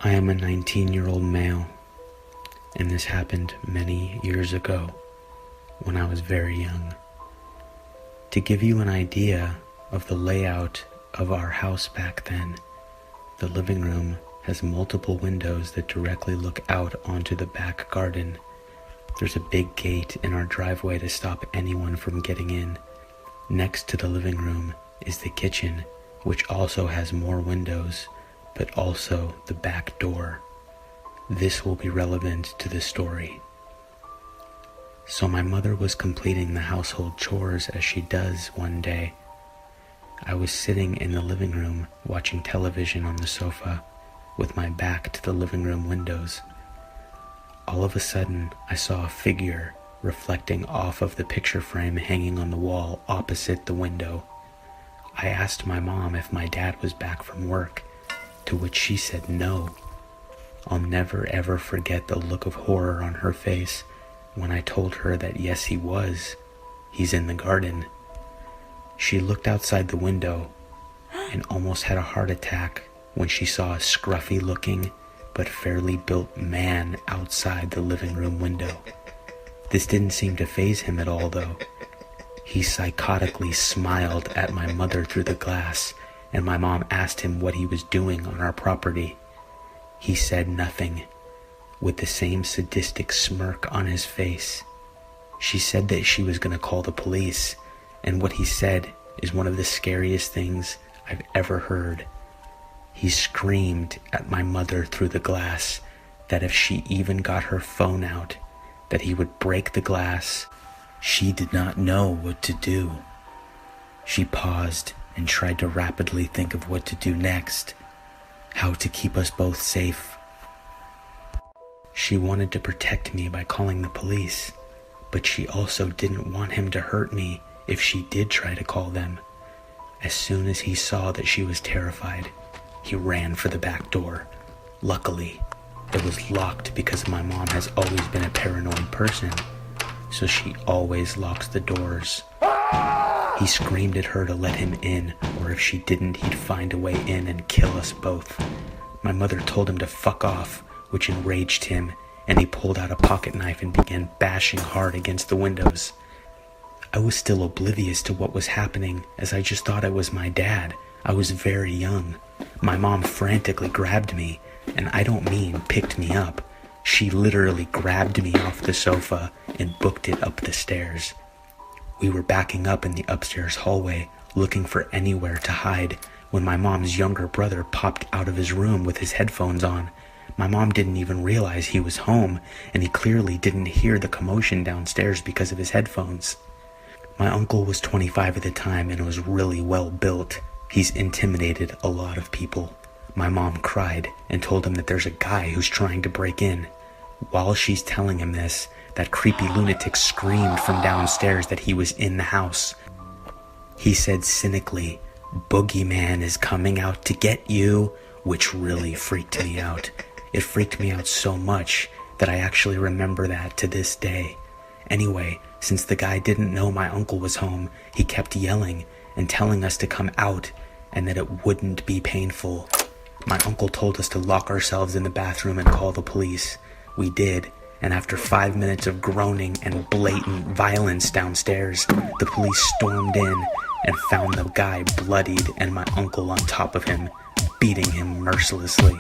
I am a 19-year-old male, and this happened many years ago when I was very young. To give you an idea of the layout of our house back then, the living room has multiple windows that directly look out onto the back garden. There's a big gate in our driveway to stop anyone from getting in. Next to the living room is the kitchen, which also has more windows, but also the back door. This will be relevant to the story. So my mother was completing the household chores as she does one day. I was sitting in the living room watching television on the sofa with my back to the living room windows. All of a sudden, I saw a figure reflecting off of the picture frame hanging on the wall opposite the window. I asked my mom if my dad was back from work, to which she said no. I'll never ever forget the look of horror on her face when I told her that yes, he was. He's in the garden. She looked outside the window and almost had a heart attack when she saw a scruffy looking but fairly built man outside the living room window. This didn't seem to faze him at all though. He psychotically smiled at my mother through the glass, and my mom asked him what he was doing on our property. He said nothing, with the same sadistic smirk on his face. She said that she was going to call the police, and what he said is one of the scariest things I've ever heard. He screamed at my mother through the glass that if she even got her phone out, that he would break the glass. She did not know what to do. She paused and tried to rapidly think of what to do next, how to keep us both safe. She wanted to protect me by calling the police, but she also didn't want him to hurt me if she did try to call them. As soon as he saw that she was terrified, he ran for the back door. Luckily, it was locked because my mom has always been a paranoid person, so she always locks the doors. He screamed at her to let him in, or if she didn't, he'd find a way in and kill us both. My mother told him to fuck off, which enraged him, and he pulled out a pocket knife and began bashing hard against the windows. I was still oblivious to what was happening, as I just thought it was my dad. I was very young. My mom frantically grabbed me, and I don't mean picked me up. She literally grabbed me off the sofa and booked it up the stairs. We were backing up in the upstairs hallway, looking for anywhere to hide, when my mom's younger brother popped out of his room with his headphones on. My mom didn't even realize he was home, and he clearly didn't hear the commotion downstairs because of his headphones. My uncle was 25 at the time and was really well built. He's intimidated a lot of people. My mom cried and told him that there's a guy who's trying to break in. While she's telling him this, that creepy lunatic screamed from downstairs that he was in the house. He said cynically, "Boogeyman is coming out to get you," which really freaked me out. It freaked me out so much that I actually remember that to this day. Anyway, since the guy didn't know my uncle was home, he kept yelling and telling us to come out and that it wouldn't be painful. My uncle told us to lock ourselves in the bathroom and call the police. We did, and after 5 minutes of groaning and blatant violence downstairs, the police stormed in and found the guy bloodied and my uncle on top of him, beating him mercilessly.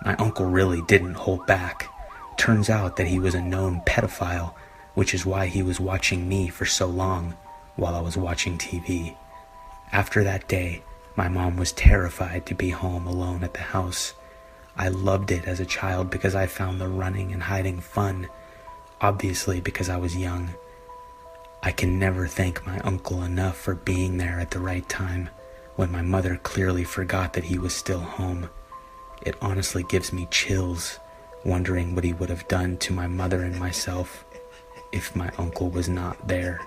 My uncle really didn't hold back. Turns out that he was a known pedophile, which is why he was watching me for so long while I was watching TV. After that day, my mom was terrified to be home alone at the house. I loved it as a child because I found the running and hiding fun, obviously because I was young. I can never thank my uncle enough for being there at the right time when my mother clearly forgot that he was still home. It honestly gives me chills, wondering what he would have done to my mother and myself if my uncle was not there.